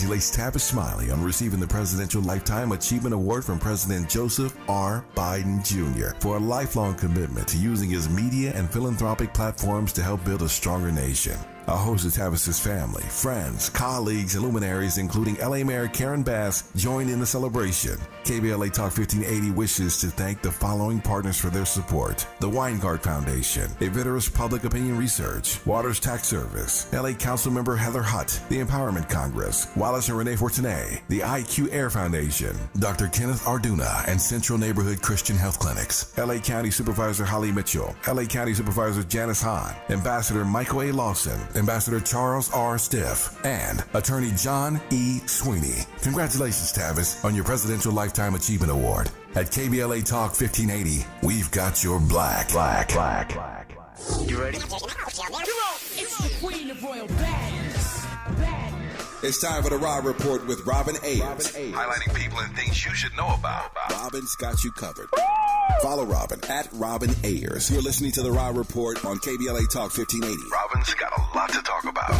Congratulates Tavis Smiley on receiving the Presidential Lifetime Achievement Award from President Joseph R. Biden Jr. for a lifelong commitment to using his media and philanthropic platforms to help build a stronger nation. A host of Tavis's family, friends, colleagues, and luminaries, including LA Mayor Karen Bass, joined in the celebration. KBLA Talk 1580 wishes to thank the following partners for their support: the Weingart Foundation, Avitor's Public Opinion Research, Waters Tax Service, LA Councilmember Heather Hutt, the Empowerment Congress, Wallace and Renee Fortuné, the IQ Air Foundation, Dr. Kenneth Arduna, and Central Neighborhood Christian Health Clinics, LA County Supervisor Holly Mitchell, LA County Supervisor Janice Hahn, Ambassador Michael A. Lawson, Ambassador Charles R. Stiff, and Attorney John E. Sweeney. Congratulations, Tavis, on your Presidential Lifetime Achievement Award. At KBLA Talk 1580, we've got your black. You ready? Come on! It's the Queen of Royal Badness. It's time for the Raw Report with Robin Ayers. Highlighting people and things you should know about. Robin's got you covered. Follow Robin at Robin Ayers. You're listening to the Raw Report on KBLA Talk 1580. Robin's got a lot to talk about.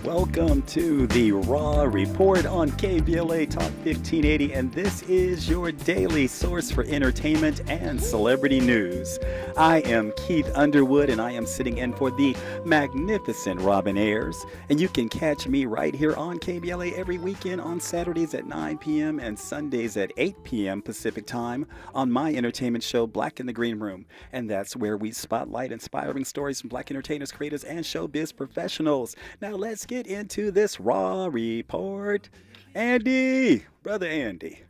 Welcome to the Raw Report on KBLA Talk 1580, and this is your daily source for entertainment and celebrity news. I am Keith Underwood, and I am sitting in for the magnificent Robin Ayers, and you can catch me right here on KBLA every weekend on Saturdays at 9 p.m. and Sundays at 8 p.m. Pacific Time on my entertainment show, Black in the Green Room, and that's where we spotlight inspiring stories from Black entertainers, creators, and showbiz professionals. Now let's get into this Raw Report. Andy, brother Andy.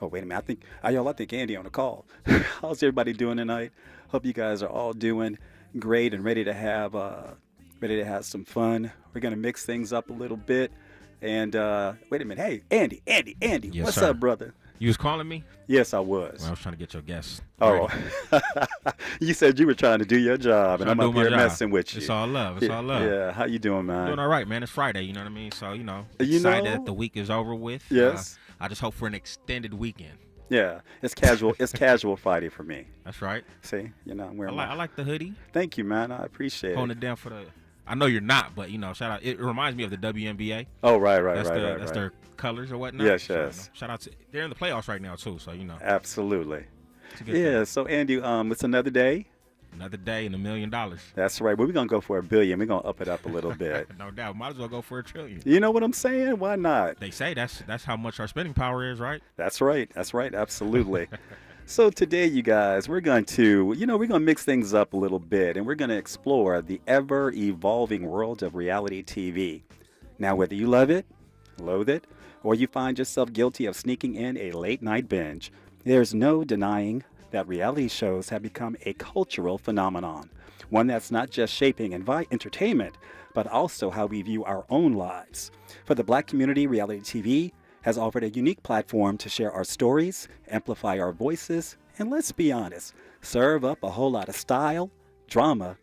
Oh, wait a minute. I think Andy on the call. How's everybody doing tonight? Hope you guys are all doing great and ready to have some fun. We're gonna mix things up a little bit. And wait a minute. Hey, Andy. Yes, What's sir. up, brother? You was calling me? Yes, I was. Well, I was trying to get your guess. Oh, you said you were trying to do your job, and I'm up here messing with you. It's all love. It's all love. Yeah, how you doing, man? Doing all right, man. It's Friday, you know what I mean? So, excited that the week is over with. Yes. I just hope for an extended weekend. Yeah, it's casual. It's casual Friday for me. That's right. See, I'm wearing. I like the hoodie. Thank you, man. I appreciate Holding it down for the. I know you're not, but shout out. It reminds me of the WNBA. Oh, right. That's their colors or whatnot. Yes. So, shout out to. They're in the playoffs right now too, so Absolutely. Yeah. Thing. So Andy, it's another day. Another day and $1 million. That's right. But we're gonna go for $1 billion. We're gonna up it up a little bit. No doubt. Might as well go for $1 trillion. You know what I'm saying? Why not? They say that's how much our spending power is, right? That's right. Absolutely. So today, you guys, we're going to mix things up a little bit, and we're going to explore the ever-evolving world of reality TV. Now, whether you love it, loathe it, or you find yourself guilty of sneaking in a late-night binge, there's no denying that reality shows have become a cultural phenomenon, one that's not just shaping entertainment, but also how we view our own lives. For the Black community, reality TV has offered a unique platform to share our stories, amplify our voices, and let's be honest, serve up a whole lot of style, drama,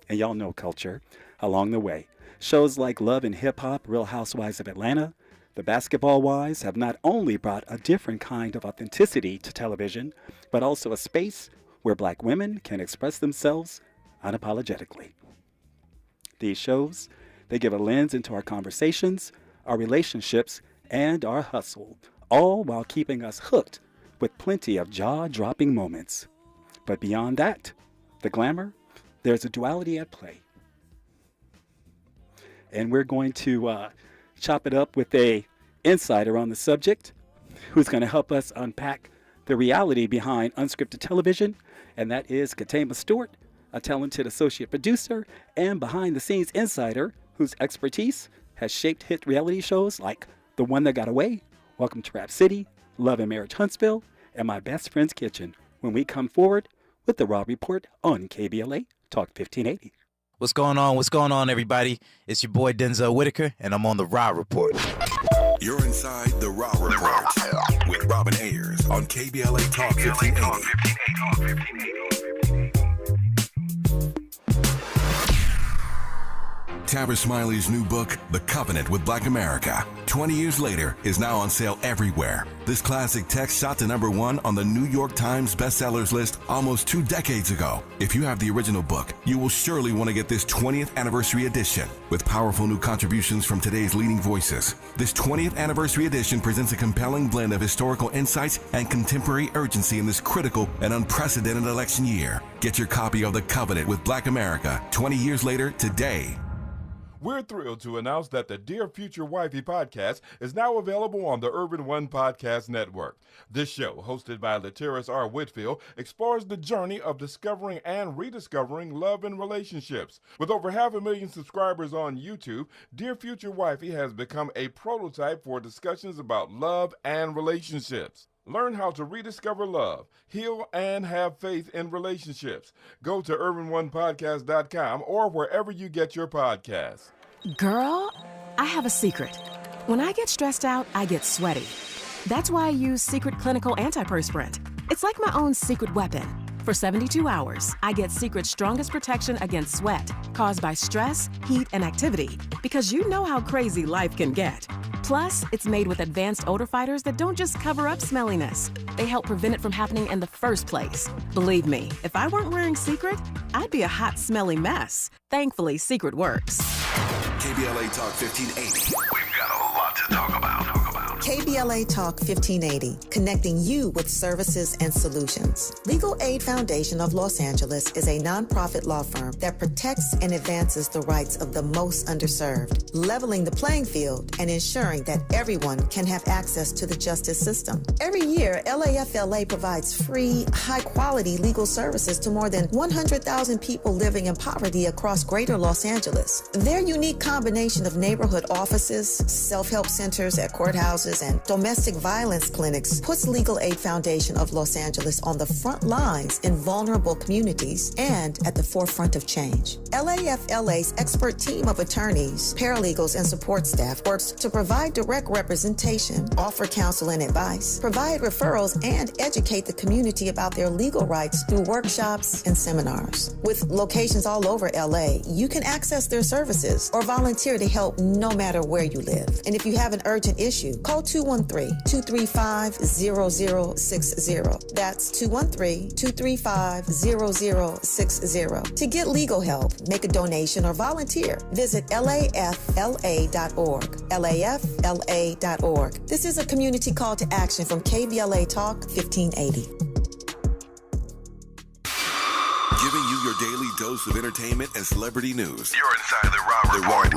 and y'all know culture along the way. Shows like Love and Hip Hop, Real Housewives of Atlanta, The Basketball Wives have not only brought a different kind of authenticity to television, but also a space where Black women can express themselves unapologetically. These shows, they give a lens into our conversations, our relationships, and our hustle, all while keeping us hooked with plenty of jaw-dropping moments. But beyond that, the glamour, there's a duality at play. And we're going to chop it up with a insider on the subject who's going to help us unpack the reality behind unscripted television, and that is Katama Stewart, a talented associate producer and behind-the-scenes insider whose expertise has shaped hit reality shows like The One That Got Away, Welcome to Rap City, Love and Marriage Huntsville, and My Best Friend's Kitchen, when we come forward with the Raw Report on KBLA Talk 1580. What's going on? What's going on, everybody? It's your boy Denzel Whitaker, and I'm on the Raw Report. You're inside the Raw Report with Robin Ayers on KBLA Talk 1580. Tabitha Smiley's new book, The Covenant with Black America, 20 years later, is now on sale everywhere. This classic text shot to #1 on the New York Times bestsellers list almost 2 decades ago. If you have the original book, you will surely want to get this 20th anniversary edition with powerful new contributions from today's leading voices. This 20th anniversary edition presents a compelling blend of historical insights and contemporary urgency in this critical and unprecedented election year. Get your copy of The Covenant with Black America 20 years later today. We're thrilled to announce that the Dear Future Wifey podcast is now available on the Urban One Podcast Network. This show, hosted by Latiris R. Whitfield, explores the journey of discovering and rediscovering love and relationships. With over 500,000 subscribers on YouTube, Dear Future Wifey has become a prototype for discussions about love and relationships. Learn how to rediscover love, heal, and have faith in relationships. Go to urbanonepodcast.com or wherever you get your podcasts. Girl, I have a secret. When I get stressed out, I get sweaty. That's why I use Secret Clinical Antiperspirant. It's like my own secret weapon. For 72 hours, I get Secret's strongest protection against sweat caused by stress, heat, and activity, because you know how crazy life can get. Plus, it's made with advanced odor fighters that don't just cover up smelliness. They help prevent it from happening in the first place. Believe me, if I weren't wearing Secret, I'd be a hot, smelly mess. Thankfully, Secret works. KBLA Talk 1580. We've got a lot to talk about. KBLA Talk 1580, connecting you with services and solutions. Legal Aid Foundation of Los Angeles is a nonprofit law firm that protects and advances the rights of the most underserved, leveling the playing field and ensuring that everyone can have access to the justice system. Every year, LAFLA provides free, high-quality legal services to more than 100,000 people living in poverty across greater Los Angeles. Their unique combination of neighborhood offices, self-help centers at courthouses, and domestic violence clinics puts Legal Aid Foundation of Los Angeles on the front lines in vulnerable communities and at the forefront of change. LAFLA's expert team of attorneys, paralegals, and support staff works to provide direct representation, offer counsel and advice, provide referrals, and educate the community about their legal rights through workshops and seminars. With locations all over LA, you can access their services or volunteer to help no matter where you live. And if you have an urgent issue, call 213-235-0060. That's 213-235-0060. To get legal help, make a donation, or volunteer, visit lafla.org. lafla.org. This is a community call to action from KBLA Talk 1580. Giving you your daily dose of entertainment and celebrity news. You're inside the Raw Report.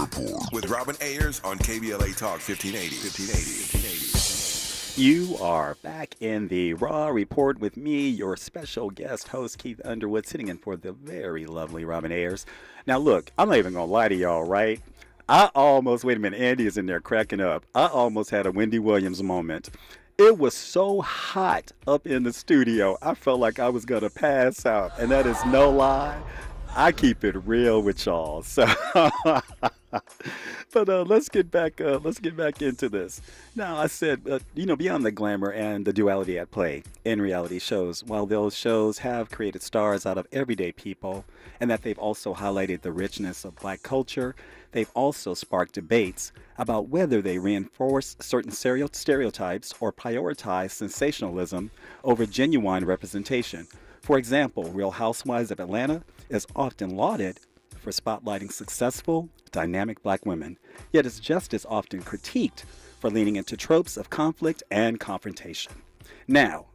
With Robin Ayers on KBLA Talk 1580. You are back in the Raw Report with me, your special guest host, Keith Underwood, sitting in for the very lovely Robin Ayers. Now, look, I'm not even going to lie to y'all, right? Wait a minute, Andy is in there cracking up. I almost had a Wendy Williams moment. It was so hot up in the studio, I felt like I was going to pass out. And that is no lie. I keep it real with y'all. So, but let's get back into this. Now, I said, beyond the glamour and the duality at play in reality shows, while those shows have created stars out of everyday people, and that they've also highlighted the richness of Black culture, they've also sparked debates about whether they reinforce certain stereotypes or prioritize sensationalism over genuine representation. For example, Real Housewives of Atlanta is often lauded for spotlighting successful, dynamic Black women, yet is just as often critiqued for leaning into tropes of conflict and confrontation. Now,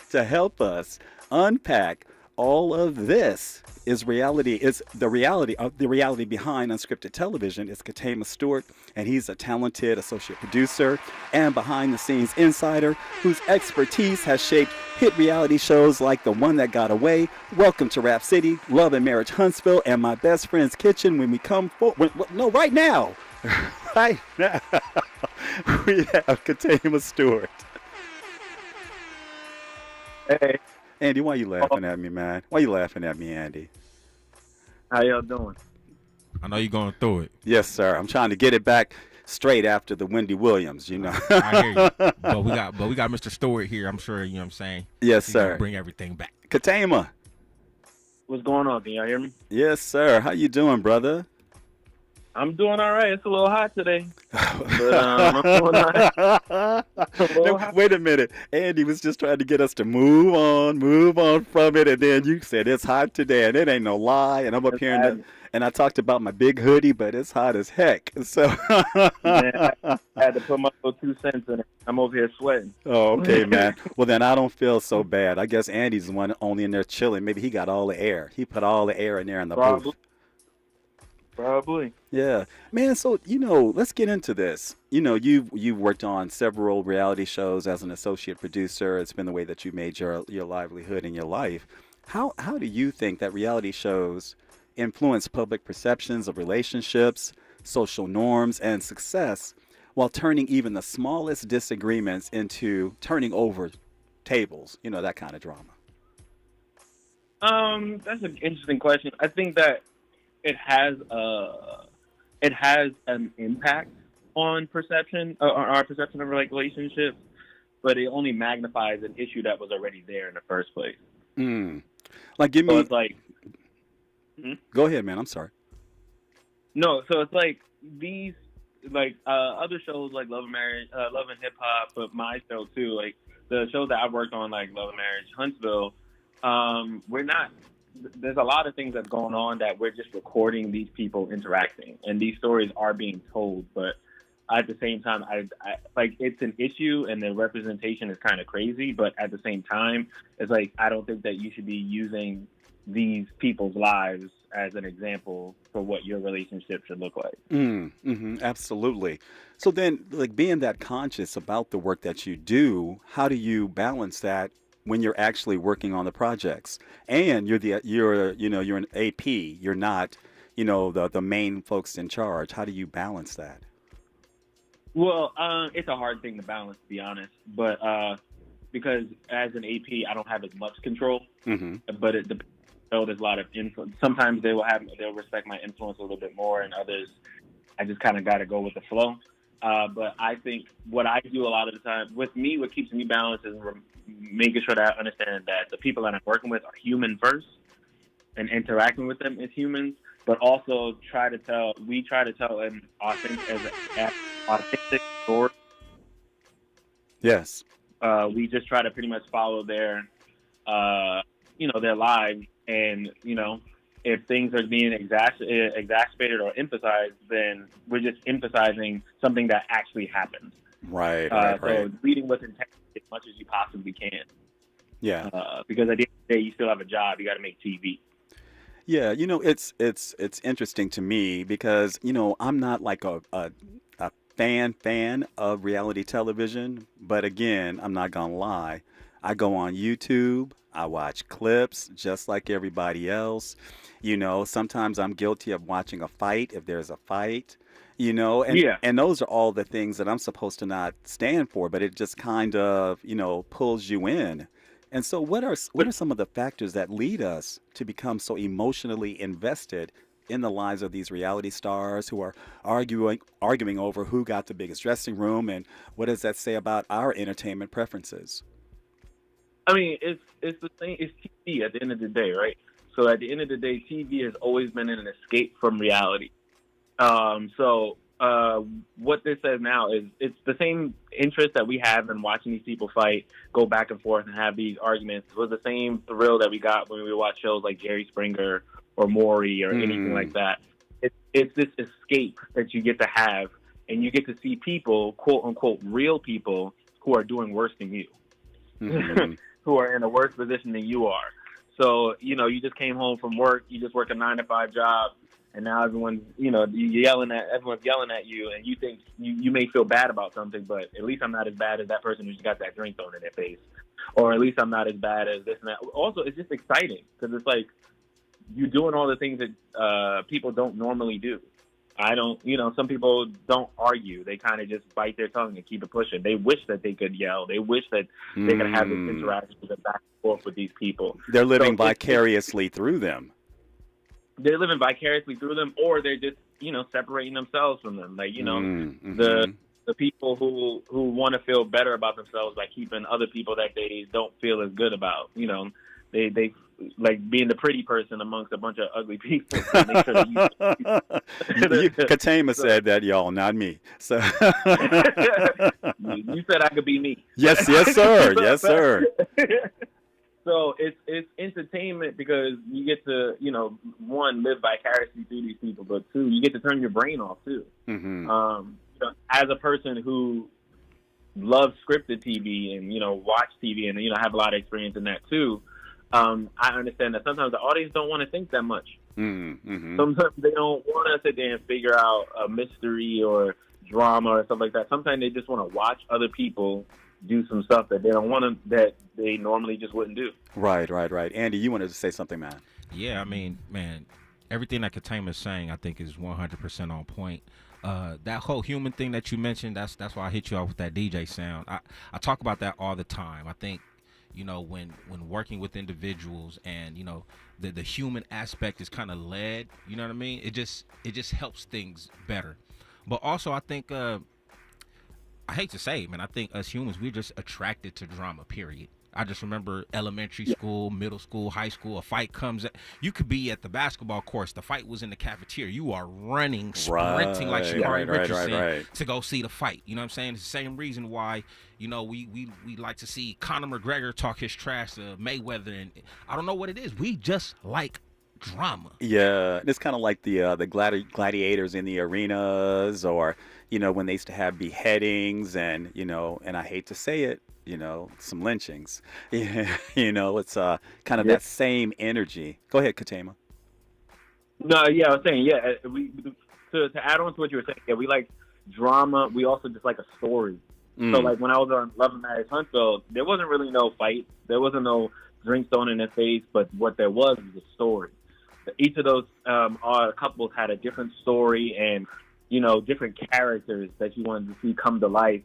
to help us unpack all of this is the reality behind unscripted television is Katama Stewart, and he's a talented associate producer and behind-the-scenes insider whose expertise has shaped hit reality shows like The One That Got Away, Welcome to Rap City, Love and Marriage Huntsville, and My Best Friend's Kitchen. When we come right now, we have Katama Stewart. Hey, Andy, why you laughing at me, man? Why you laughing at me, Andy? How y'all doing? I know you're going through it. Yes, sir. I'm trying to get it back straight after the Wendy Williams, you know. I hear you. But we got Mr. Stewart here. I'm sure, you know what I'm saying? Yes, He's gonna sir. bring everything back. Katama. What's going on? Can y'all hear me? Yes, sir. How you doing, brother? I'm doing all right. It's a little hot today. But, I'm doing all right. No, wait a minute. Andy was just trying to get us to move on from it, and then you said it's hot today, and it ain't no lie. And I'm up here, and I talked about my big hoodie, but it's hot as heck. So Man, I had to put my little 2 cents in it. I'm over here sweating. Oh, okay, man. Well, then I don't feel so bad. I guess Andy's the one only in there chilling. Maybe he got all the air. He put all the air in there in the booth. Probably. Yeah, man. So let's get into this. You've worked on several reality shows as an associate producer. It's been the way that you made your livelihood in your life. How do you think that reality shows influence public perceptions of relationships, social norms, and success, while turning even the smallest disagreements into turning over tables? That kind of drama. That's an interesting question. I think that it has an impact on perception, on our perception of relationships, but it only magnifies an issue that was already there in the first place. Like, give me. So it's like. Go ahead, man. I'm sorry. No, so it's like these, like other shows like Love and Marriage, Love and Hip Hop, but my show too, like the shows that I worked on, like Love and Marriage, Huntsville. There's a lot of things that's going on that we're just recording these people interacting, and these stories are being told. But at the same time, I like it's an issue, and the representation is kind of crazy. But at the same time, it's like I don't think that you should be using these people's lives as an example for what your relationship should look like. Absolutely. So then, like, being that conscious about the work that you do, how do you balance that when you're actually working on the projects and you're an AP, you're not, the main folks in charge? How do you balance that? Well, it's a hard thing to balance, to be honest, but because as an AP, I don't have as much control, but it depends. There's a lot of influence. Sometimes they'll respect my influence a little bit more, and others, I just kind of got to go with the flow. But I think what I do a lot of the time, with me, what keeps me balanced is making sure that I understand that the people that I'm working with are human first, and interacting with them as humans, but also try to tell an authentic story. Yes. We just try to pretty much follow their lives, and if things are being exacerbated or emphasized, then we're just emphasizing something that actually happened. Right. So leading with integrity as much as you possibly can. Yeah. Because at the end of the day, you still have a job. You got to make TV. Yeah. It's interesting to me because I'm not like a fan of reality television, but again, I'm not gonna lie. I go on YouTube. I watch clips just like everybody else. Sometimes I'm guilty of watching a fight if there's a fight, and those are all the things that I'm supposed to not stand for, but it just kind of, pulls you in. And so what are some of the factors that lead us to become so emotionally invested in the lives of these reality stars who are arguing over who got the biggest dressing room, and what does that say about our entertainment preferences? I mean, it's the thing. It's TV at the end of the day, right? So at the end of the day, TV has always been an escape from reality. What this says now is it's the same interest that we have in watching these people fight, go back and forth, and have these arguments. It was the same thrill that we got when we watch shows like Jerry Springer or Maury or anything like that. It's this escape that you get to have, and you get to see people, quote unquote, real people who are doing worse than you. Who are in a worse position than you are. So, you just came home from work, you just work a 9-to-5 job, and now everyone's yelling at you, and you think you may feel bad about something, but at least I'm not as bad as that person who just got that drink thrown in their face. Or at least I'm not as bad as this and that. Also, it's just exciting because it's like you're doing all the things that people don't normally do. I don't, some people don't argue. They kind of just bite their tongue and keep it pushing. They wish that they could yell. They wish that they could have this interaction back and forth with these people. They're living vicariously through them. They're living vicariously through them, or they're just, separating themselves from them. Like, the people who want to feel better about themselves by keeping other people that they don't feel as good about. They like being the pretty person amongst a bunch of ugly people. Make sure that Katama said that, y'all, not me. So you said I could be me. Yes, sir. Yes, sir. So it's entertainment because you get to, one, live vicariously through these people, but two, you get to turn your brain off too. As a person who loves scripted TV and, watch TV and, have a lot of experience in that too, I understand that sometimes the audience don't want to think that much. Sometimes they don't want to sit there and figure out a mystery or drama or stuff like that. Sometimes they just want to watch other people do some stuff that they don't want to, that they normally just wouldn't do. Right. Andy, you wanted to say something, man. Yeah, I mean, man, everything that Katama is saying, I think, is 100% on point. That whole human thing that you mentioned, that's why I hit you off with that DJ sound. I talk about that all the time. I think, when working with individuals and, the human aspect is kind of led, you know what I mean? It just helps things better. But also, I think, I hate to say it, man, I think us humans, we're just attracted to drama, period. I just remember elementary school, middle school, high school, a fight comes. You could be at the basketball course. The fight was in the cafeteria. You are running, sprinting like Sha'Carri Richardson to go see the fight. You know what I'm saying? It's the same reason why, we like to see Conor McGregor talk his trash to Mayweather. And I don't know what it is. We just like drama. Yeah, it's kind of like the gladiators in the arenas, or when they used to have beheadings, and and I hate to say it, some lynchings. It's kind of that same energy. Go ahead, Katama. No, yeah, I was saying, to add on to what you were saying, we like drama. We also just like a story. So like when I was on Love and Marriage Huntsville, there wasn't really no fight. There wasn't no drink thrown in their face, but what there was a story. Each of those couples had a different story and, different characters that you wanted to see come to life,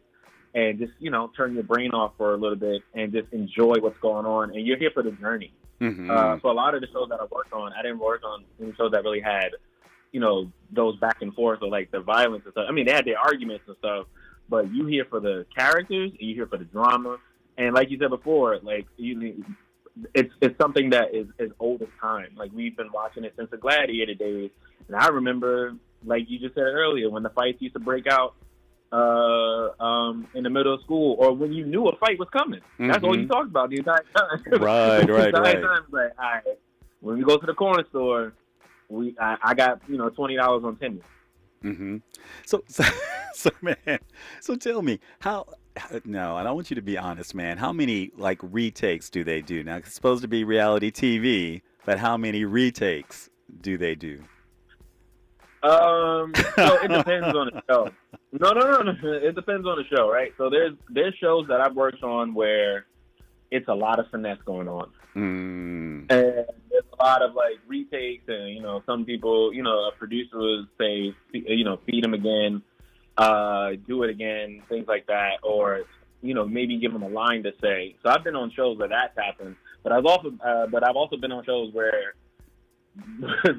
and just, turn your brain off for a little bit and just enjoy what's going on. And you're here for the journey. So a lot of the shows that I worked on, I didn't work on any shows that really had, those back and forth or like the violence and stuff. I mean, they had their arguments and stuff, but you here for the characters and you here for the drama. And like you said before, like it's something that is as old as time. Like we've been watching it since the Gladiator days. And I remember, like you just said earlier, when the fights used to break out in the middle of school, or when you knew a fight was coming. That's all you talked about the entire time. Right. Time, like, all right, when we go to the corner store, I got $20 on tennis. So man, so tell me how. No, and I want you to be honest, man. How many like retakes do they do? Now it's supposed to be reality TV, but how many retakes do they do? So it depends on the show. No. It depends on the show, right? So there's shows that I've worked on where it's a lot of finesse going on. And there's a lot of like retakes, and some people, a producer will say, feed them again, do it again, things like that, or maybe give them a line to say. So I've been on shows where that's happened, but I've also been on shows where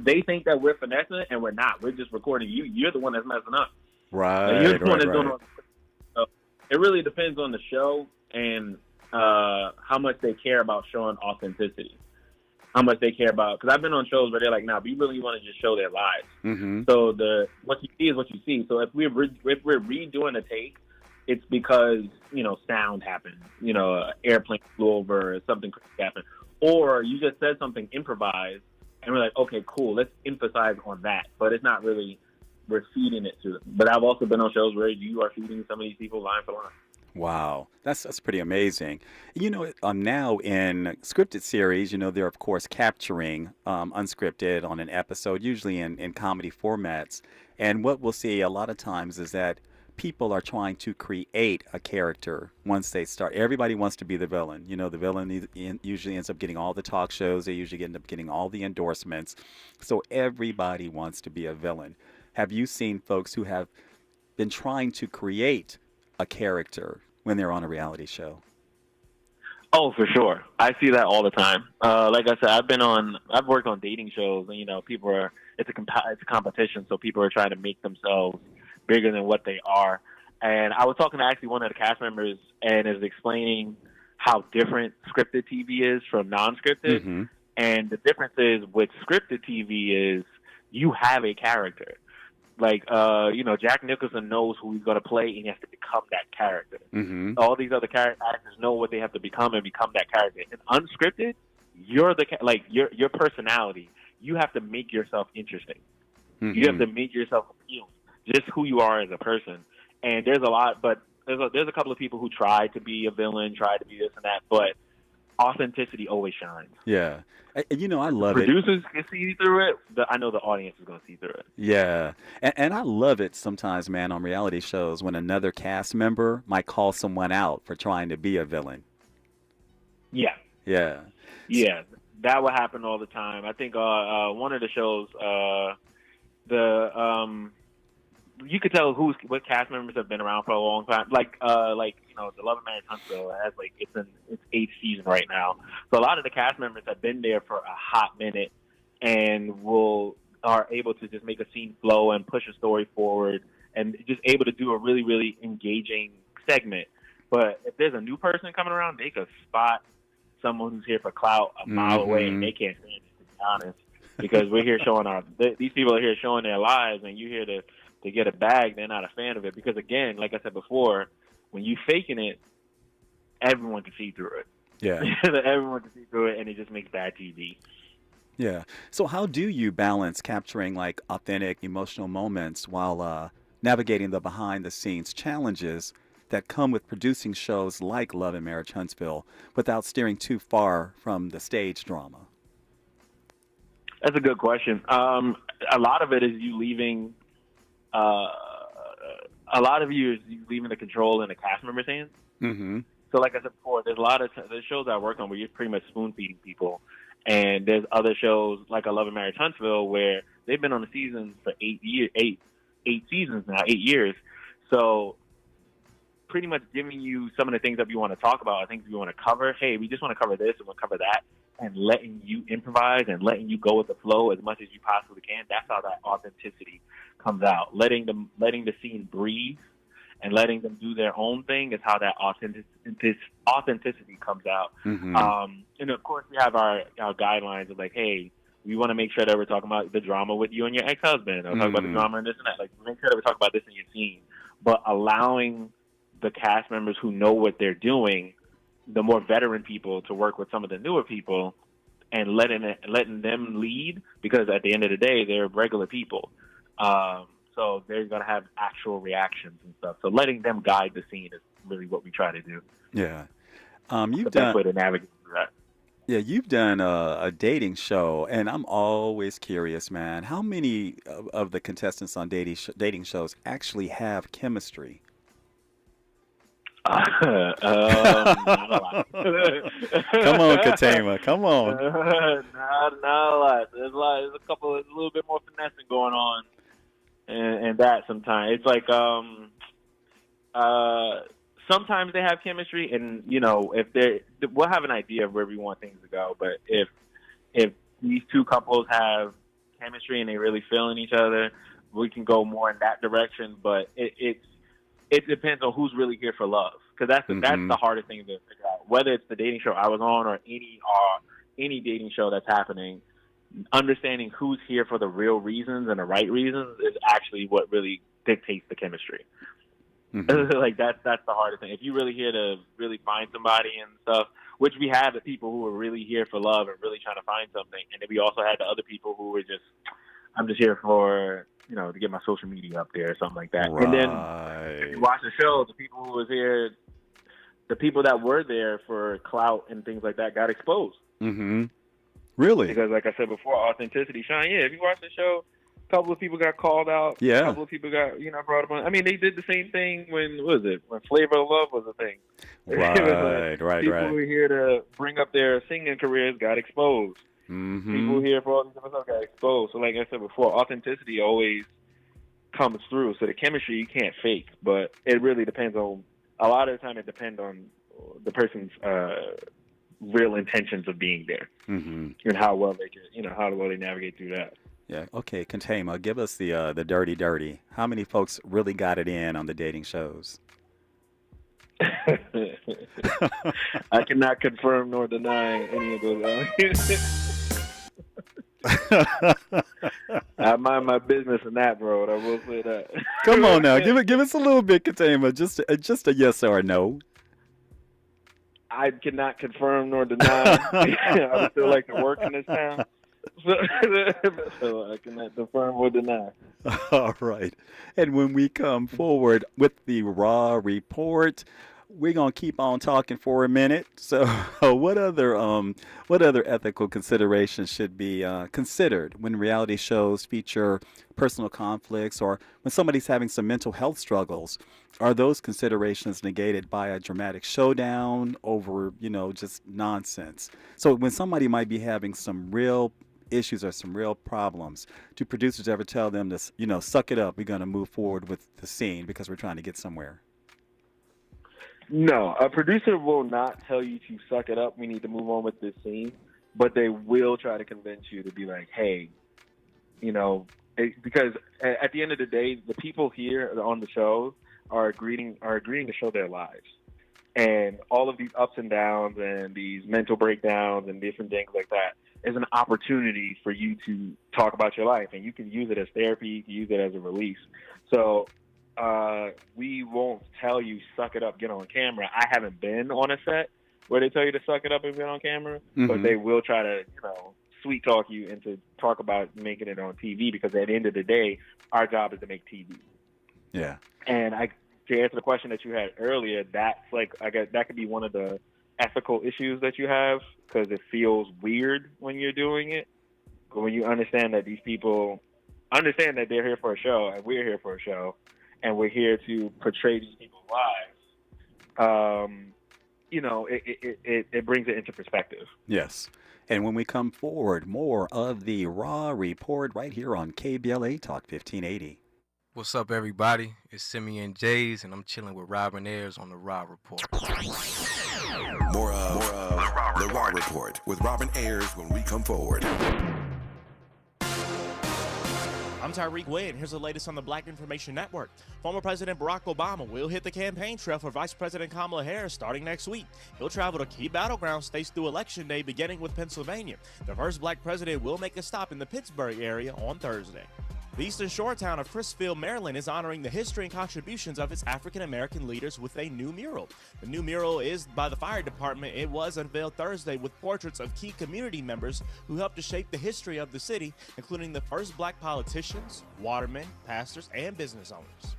they think that we're finessing and we're not. We're just recording you. You're the one that's messing up. Right. You're the one that's doing all. So it really depends on the show and how much they care about showing authenticity. How much they care about, because I've been on shows where they're like, "Nah, we really want to just show their lives." So what you see is what you see. So if we're redoing a take, it's because sound happened, an airplane flew over, or something crazy happened, or you just said something improvised, and we're like, okay, cool, let's emphasize on that. But it's not really, we're feeding it to them. But I've also been on shows where you are feeding some of these people line for line. Wow, that's pretty amazing. Now in scripted series, they're of course capturing unscripted on an episode, usually in comedy formats. And what we'll see a lot of times is that people are trying to create a character once they start. Everybody wants to be the villain. The villain usually ends up getting all the talk shows. They usually end up getting all the endorsements. So everybody wants to be a villain. have you seen folks who have been trying to create a character when they're on a reality show? Oh, for sure. I see that all the time. Like I said, I've worked on dating shows, and it's a competition, so people are trying to make themselves bigger than what they are. And I was talking to actually one of the cast members, and is explaining how different scripted TV is from non-scripted. Mm-hmm. And the difference is with scripted TV is you have a character. Like, Jack Nicholson knows who he's going to play, and he has to become that character. Mm-hmm. All these other actors know what they have to become and become that character. And unscripted, you're your personality. You have to make yourself interesting. Mm-hmm. You have to make yourself appealing, just who you are as a person. And there's a lot, but there's a couple of people who try to be a villain, try to be this and that, but authenticity always shines. Yeah. I love it. Producers can see through it. I know the audience is going to see through it. Yeah. And I love it sometimes, man, on reality shows when another cast member might call someone out for trying to be a villain. Yeah. Yeah. Yeah. That would happen all the time. I think one of the shows, you could tell what cast members have been around for a long time. The Love and Marriage Huntsville has it's in its 8th season right now. So a lot of the cast members have been there for a hot minute and are able to just make a scene flow and push a story forward and just able to do a really, really engaging segment. But if there's a new person coming around, they could spot someone who's here for clout a mile away, and they can't stand it, to be honest, because we're here showing these people are here showing their lives, and you're here to get a bag. They're not a fan of it because, again, like I said before, when you faking it, everyone can see through it. Yeah. Everyone can see through it, and it just makes bad TV. Yeah. So how do you balance capturing authentic emotional moments while navigating the behind-the-scenes challenges that come with producing shows like Love and Marriage Huntsville without steering too far from the stage drama? That's a good question. A lot of it is you leaving. A lot of you is leaving the control in the cast members' hands. Mm-hmm. So, like I said before, there's shows I work on where you're pretty much spoon feeding people, and there's other shows like A Love and Marriage Huntsville where they've been on the season for 8 seasons now, 8 years. So, pretty much giving you some of the things that we want to talk about, things we want to cover. Hey, we just want to cover this and we'll cover that, and letting you improvise and letting you go with the flow as much as you possibly can. That's how that authenticity comes out. Letting the scene breathe and letting them do their own thing is how that authenticity comes out. Mm-hmm. And of course, we have our guidelines of hey, we want to make sure that we're talking about the drama with you and your ex-husband, or talk about the drama and this and that. Make sure that we talk about this in your scene, but allowing the cast members who know what they're doing, the more veteran people, to work with some of the newer people, and letting them lead, because at the end of the day, they're regular people. So they're going to have actual reactions and stuff. So letting them guide the scene is really what we try to do. Yeah. The best way to navigate through that. Yeah, you've done a dating show, and I'm always curious, man. How many of the contestants on dating shows actually have chemistry? Not a lot. Come on, Katema. Come on. Not a lot. There's a little bit more finessing going on, and that sometimes it's sometimes they have chemistry, and if we'll have an idea of where we want things to go. But if these two couples have chemistry and they really feeling each other, we can go more in that direction. But it depends on who's really here for love, because that's the hardest thing to figure out. Whether it's the dating show I was on or any dating show that's happening, understanding who's here for the real reasons and the right reasons is actually what really dictates the chemistry. Mm-hmm. That's the hardest thing. If you're really here to really find somebody and stuff, which we had the people who were really here for love and really trying to find something, and then we also had the other people who were just, I'm just here for to get my social media up there or something like that. Right. And then if you watch the show, the people who was here, the people that were there for clout and things like that got exposed. Mm-hmm. Really? Because like I said before, authenticity shine. Yeah, if you watch the show, a couple of people got called out. Yeah. A couple of people got, brought up on. I mean, they did the same thing when Flavor of Love was a thing. Right. People who were here to bring up their singing careers got exposed. Mm-hmm. People here for all these different stuff got exposed. So like I said before, authenticity always comes through. So the chemistry you can't fake, but it really depends on. A lot of the time, it depends on the person's real intentions of being there, and how well they can, how well they navigate through that. Yeah. Okay, Contema, give us the dirty. How many folks really got it in on the dating shows? I cannot confirm nor deny any of those. I mind my business in that, bro. I will say that. Come on now, give us a little bit, Contema. Just a yes or a no. I cannot confirm nor deny. I would still like to work in this town, so I cannot confirm or deny. All right. And when we come forward with the raw report, we're gonna keep on talking for a minute. So, what other ethical considerations should be considered when reality shows feature personal conflicts, or when somebody's having some mental health struggles? Are those considerations negated by a dramatic showdown over, just nonsense? So, when somebody might be having some real issues or some real problems, do producers ever tell them to, suck it up? We're gonna move forward with the scene because we're trying to get somewhere. No, a producer will not tell you to suck it up. We need to move on with this scene, but they will try to convince you to be like, hey, because at the end of the day, the people here on the show are agreeing to show their lives, and all of these ups and downs and these mental breakdowns and different things like that is an opportunity for you to talk about your life, and you can use it as therapy, you can use it as a release. So we won't tell you suck it up, get on camera. I haven't been on a set where they tell you to suck it up and get on camera, but they will try to, sweet talk you into talk about making it on TV, because at the end of the day, our job is to make TV. Yeah. And to answer the question that you had earlier, that's I guess that could be one of the ethical issues that you have, because it feels weird when you're doing it. But when you understand that these people understand that they're here for a show and we're here for a show, and we're here to portray these people's lives, it brings it into perspective. Yes. And when we come forward, more of the Raw Report right here on KBLA Talk 1580. What's up, everybody? It's Simeon Jays, and I'm chilling with Robin Ayers on the Raw Report. More of the Raw Report with Robin Ayers when we come forward. I'm Tyreek Wade. Here's the latest on the Black Information Network. Former President Barack Obama will hit the campaign trail for Vice President Kamala Harris starting next week. He'll travel to key battleground states through Election Day, beginning with Pennsylvania. The first black president will make a stop in the Pittsburgh area on Thursday. The Eastern Shore town of Crisfield, Maryland is honoring the history and contributions of its African-American leaders with a new mural. The new mural is by the fire department. It was unveiled Thursday with portraits of key community members who helped to shape the history of the city, including the first black politicians, watermen, pastors, and business owners.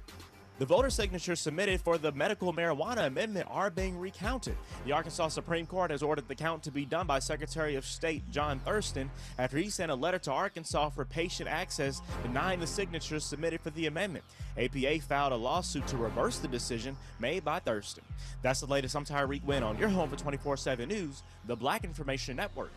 The voter signatures submitted for the medical marijuana amendment are being recounted. The Arkansas Supreme Court has ordered the count to be done by Secretary of State John Thurston after he sent a letter to Arkansas for patient access denying the signatures submitted for the amendment. APA filed a lawsuit to reverse the decision made by Thurston. That's the latest. I'm Tyreek Wynn on your home for 24/7 News, the Black Information Network.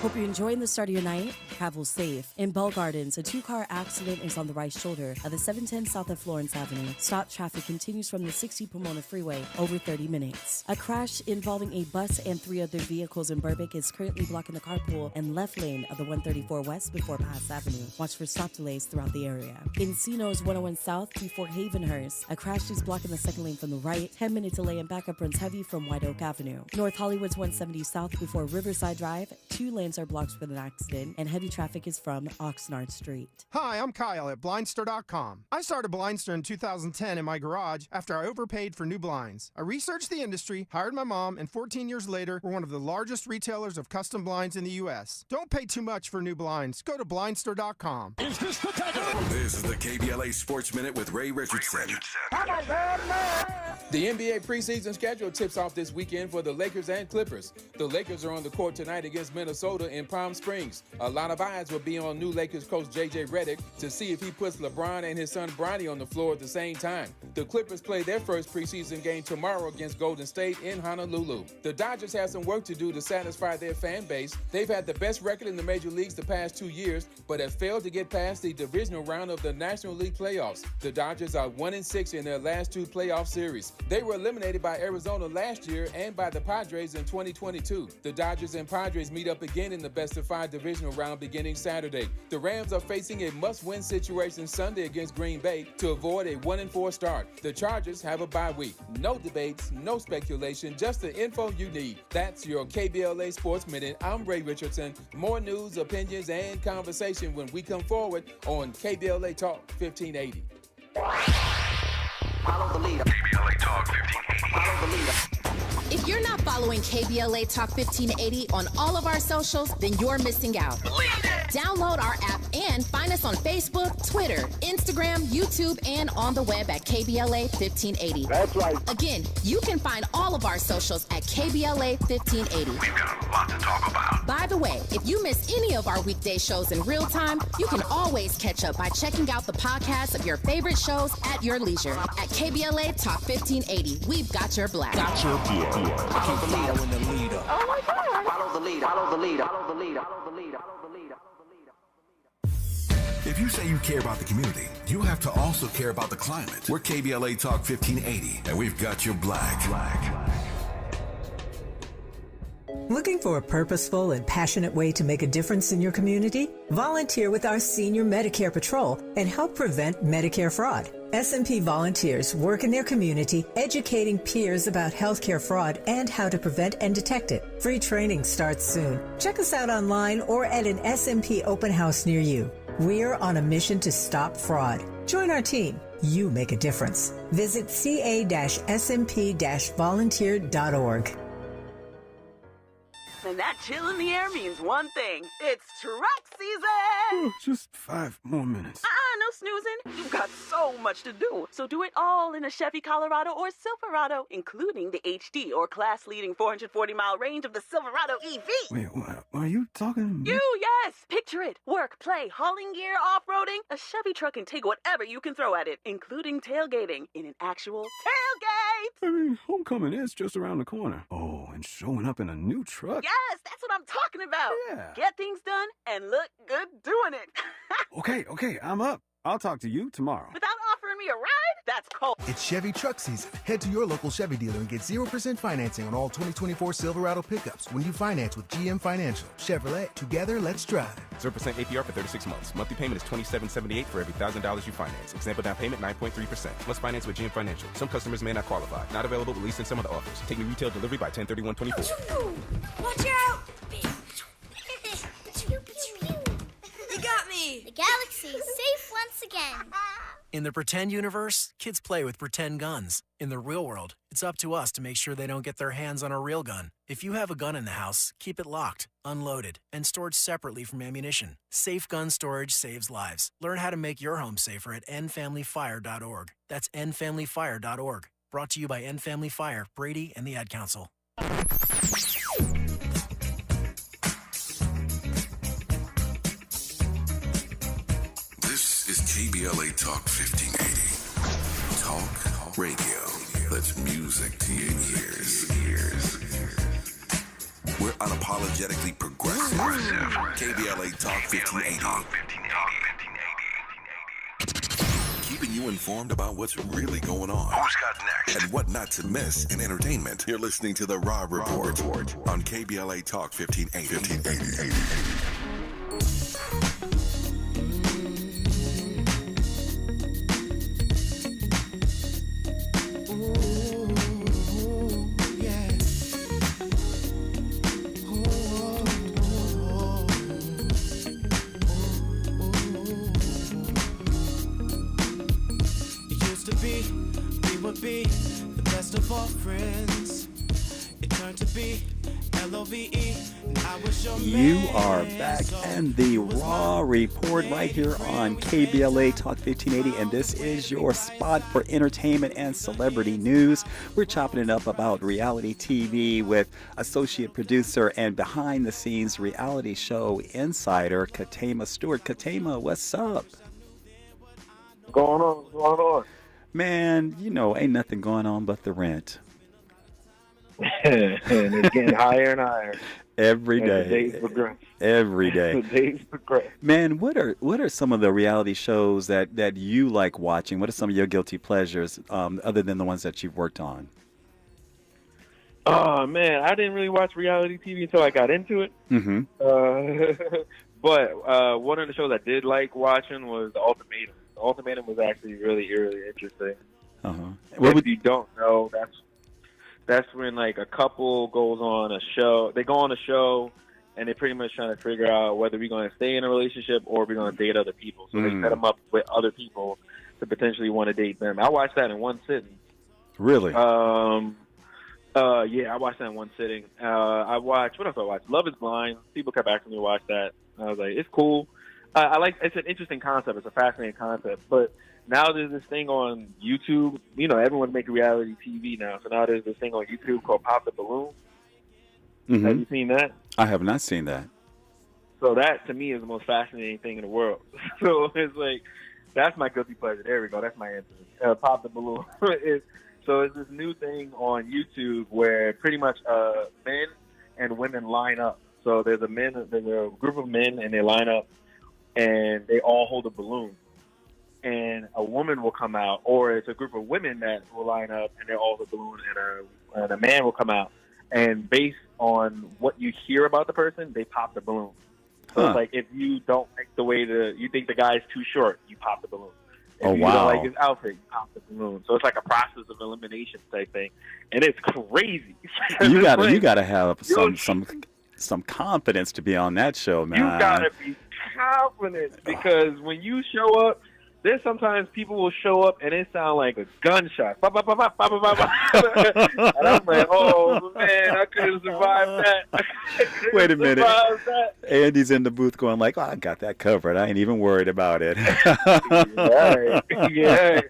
Hope you're enjoying the start of your night. Travel safe. In Bell Gardens, a two-car accident is on the right shoulder of the 710 south of Florence Avenue. Stop traffic continues from the 60 Pomona Freeway over 30 minutes. A crash involving a bus and 3 other vehicles in Burbank is currently blocking the carpool and left lane of the 134 West before Pass Avenue. Watch for stop delays throughout the area. Encino's 101 South before Havenhurst, a crash is blocking the second lane from the right. 10-minute delay and backup runs heavy from White Oak Avenue. North Hollywood's 170 South before Riverside Drive. 2 lanes are blocked with an accident, and heavy traffic is from Oxnard Street. Hi, I'm Kyle at Blindster.com. I started Blindster in 2010 in my garage after I overpaid for new blinds. I researched the industry, hired my mom, and 14 years later, we're one of the largest retailers of custom blinds in the U.S. Don't pay too much for new blinds. Go to Blindster.com. This is the KBLA Sports Minute with Ray Richardson. I'm a bad man. The NBA preseason schedule tips off this weekend for the Lakers and Clippers. The Lakers are on the court tonight against Minnesota in Palm Springs. A lot of eyes will be on new Lakers coach J.J. Redick to see if he puts LeBron and his son Bronny on the floor at the same time. The Clippers play their first preseason game tomorrow against Golden State in Honolulu. The Dodgers have some work to do to satisfy their fan base. They've had the best record in the major leagues the past 2 years, but have failed to get past the divisional round of the National League playoffs. The Dodgers are 1-6 in their last 2 playoff series. They were eliminated by Arizona last year and by the Padres in 2022. The Dodgers and Padres meet up again in the best-of-5 divisional round beginning Saturday. The Rams are facing a must-win situation Sunday against Green Bay to avoid a 1-4 start. The Chargers have a bye week. No debates, no speculation, just the info you need. That's your KBLA Sports Minute. I'm Ray Richardson. More news, opinions, and conversation when we come forward on KBLA Talk 1580. Follow the leader. KBLA Talk 1580. Follow the leader. If you're not following KBLA Talk 1580 on all of our socials, then you're missing out. Download our app and find us on Facebook, Twitter, Instagram, YouTube, and on the web at KBLA 1580. That's right. Again, you can find all of our socials at KBLA 1580. We've got a lot to talk about. By the way, if you miss any of our weekday shows in real time, you can always catch up by checking out the podcasts of your favorite shows at your leisure. At KBLA Talk 1580, we've got your black. Got your black. Follow the leader. Following the leader. Oh my God. Follow the leader. Follow the leader. Follow the leader. Follow the leader. Follow the leader. If you say you care about the community, you have to also care about the climate. We're KBLA Talk 1580, and we've got your black. Looking for a purposeful and passionate way to make a difference in your community? Volunteer with our Senior Medicare Patrol and help prevent Medicare fraud. S&P volunteers work in their community educating peers about healthcare fraud and how to prevent and detect it. Free training starts soon. Check us out online or at an S&P open house near you. We're on a mission to stop fraud. Join our team. You make a difference. Visit ca-smp-volunteer.org. And that chill in the air means one thing. It's truck season! Just 5 more minutes. No snoozing. You've got so much to do. So do it all in a Chevy Colorado or Silverado, including the HD or class-leading 440-mile range of the Silverado EV. Wait, what? Are you talking? You, yes! Picture it. Work, play, hauling gear, off-roading. A Chevy truck can take whatever you can throw at it, including tailgating in an actual tailgate! I mean, homecoming is just around the corner. Oh, and showing up in a new truck. Yes, that's what I'm talking about. Yeah. Get things done and look good doing it. Okay, I'm up. I'll talk to you tomorrow. Without offering me a ride? That's cold. It's Chevy truck season. Head to your local Chevy dealer and get 0% financing on all 2024 Silverado pickups when you finance with GM Financial. Chevrolet, together, let's drive. 0% APR for 36 months. Monthly payment is $27.78 for every $1,000 you finance. Example down payment 9.3%. Must finance with GM Financial. Some customers may not qualify. Not available at least in some of the offers. Take me retail delivery by 10/31/24. Watch out! You got me! The galaxy is safe once again. In the pretend universe, kids play with pretend guns. In the real world, it's up to us to make sure they don't get their hands on a real gun. If you have a gun in the house, keep it locked, unloaded, and stored separately from ammunition. Safe gun storage saves lives. Learn how to make your home safer at endfamilyfire.org. That's endfamilyfire.org. Brought to you by End Family Fire, Brady, and the Ad Council. This is KBLA Talk 1580. Talk radio. That's music to your ears. We're unapologetically progressive. KBLA Talk 1580. Keeping you informed about what's really going on. Who's got next? And what not to miss in entertainment. You're listening to the Rob Report on KBLA Talk 1580. Be the best of all friends. It turned to be You are back in the Raw Report right here on KBLA Talk 1580, and this is your spot for entertainment and celebrity news. We're chopping it up about reality TV with associate producer and behind-the-scenes reality show insider Katema Stewart. Katema, what's up? What's going on? What's going on? Man, you know, ain't nothing going on but the rent. And it's getting higher and higher. Every day. The days progress. Every day. The days progress. Man, what are some of the reality shows that you like watching? What are some of your guilty pleasures, other than the ones that you've worked on? Oh, man, I didn't really watch reality TV until I got into it. Mm-hmm. But one of the shows I did like watching was The Ultimatum. The Ultimatum was actually really, really interesting. Uh-huh. If you don't know, that's when like a couple goes on a show. They go on a show, and they're pretty much trying to figure out whether we're going to stay in a relationship or we're going to date other people. So they set them up with other people to potentially want to date them. I watched that in one sitting. Really? Yeah, I watched that in one sitting. I watched, what else I watched? Love is Blind. People kept asking me to watch that. I was like, it's cool. It's an interesting concept. It's a fascinating concept. But now there's this thing on YouTube. You know, everyone's making reality TV now. So now there's this thing on YouTube called Pop the Balloon. Mm-hmm. Have you seen that? I have not seen that. So that, to me, is the most fascinating thing in the world. So it's like, that's my guilty pleasure. There we go. That's my answer. Pop the Balloon. So it's this new thing on YouTube where pretty much men and women line up. So there's a group of men, and they line up, and they all hold a balloon. And a woman will come out, or it's a group of women that will line up, and they all hold a balloon, and a man will come out. And based on what you hear about the person, they pop the balloon. So it's like, if you don't like the way you think the guy's too short, you pop the balloon. If you don't like his outfit, you pop the balloon. So it's like a process of elimination type thing, and it's crazy. You gotta have some confidence to be on that show, man. You gotta be confident, because when you show up, there's sometimes people will show up and it sounds like a gunshot. Bah, bah, bah, bah, bah, bah, bah. And I'm like, oh man, I couldn't survive that. Wait a minute. Andy's in the booth going like, oh, I got that covered. I ain't even worried about it. Yeah.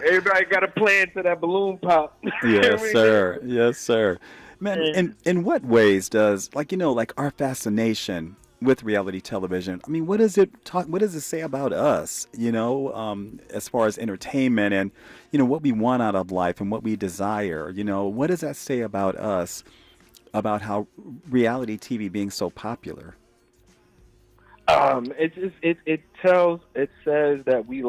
Everybody got a plan to that balloon pop. Yes, sir. Yes, sir. Man, in what ways does, our fascination with reality television, I mean, what does it say about us, as far as entertainment and, what we want out of life and what we desire? What does that say about us, about how reality TV being so popular? It says that we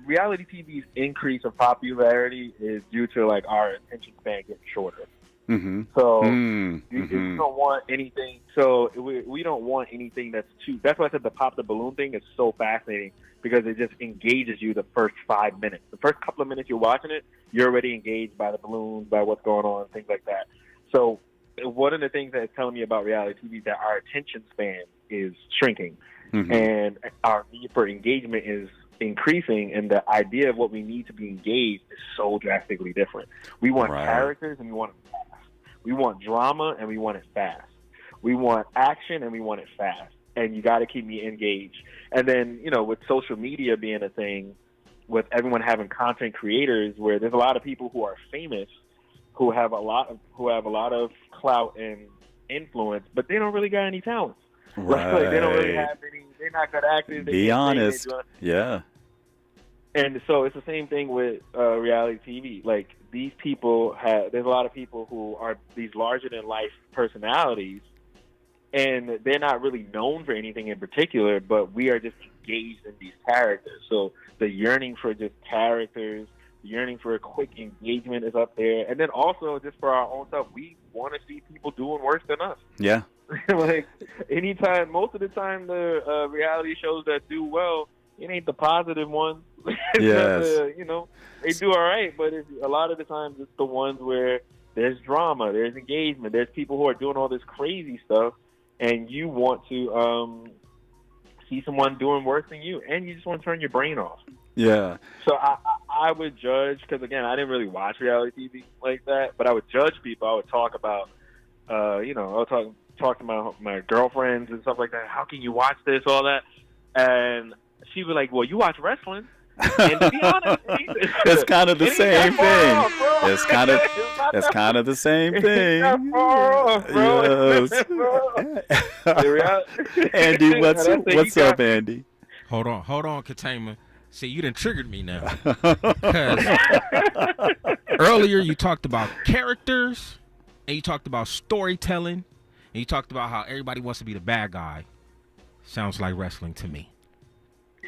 reality TV's increase of popularity is due to our attention span getting shorter. Mm-hmm. So you don't want anything. So we don't want anything that's too. That's why I said the pop the balloon thing is so fascinating, because it just engages you the first 5 minutes. The first couple of minutes you're watching it, you're already engaged by the balloons, by what's going on, things like that. So one of the things that it's telling me about reality TV is that our attention span is shrinking, and our need for engagement is increasing, and the idea of what we need to be engaged is so drastically different. We want characters, and we want it fast. We want drama, and we want it fast. We want action, and we want it fast. And you got to keep me engaged. And then, with social media being a thing, with everyone having content creators, where there's a lot of people who are famous, who have a lot of clout and influence, but they don't really got any talents. Right. They don't really have any. They're not good actors. Be honest. Yeah. And so it's the same thing with reality TV. These people there's a lot of people who are these larger than life personalities, and they're not really known for anything in particular, but we are just engaged in these characters. So the yearning for just characters, the yearning for a quick engagement is up there. And then also just for our own stuff, we want to see people doing worse than us. Yeah. Anytime, most of the time, the reality shows that do well, it ain't the positive ones. Yes. They do all right, but a lot of the times it's the ones where there's drama, there's engagement, there's people who are doing all this crazy stuff, and you want to see someone doing worse than you, and you just want to turn your brain off. Yeah. So I would judge, because again, I didn't really watch reality TV like that, but I would judge people. I would talk about I'll talk to my girlfriends and stuff like that. How can you watch this, all that? And she was like, well, you watch wrestling. And to be honest, it's kind of the same thing. It's kind of the same thing. Yes. Andy, what's up, Andy? Hold on, Katama. See, you done triggered me now. 'Cause earlier you talked about characters, and you talked about storytelling, and you talked about how everybody wants to be the bad guy. Sounds like wrestling to me.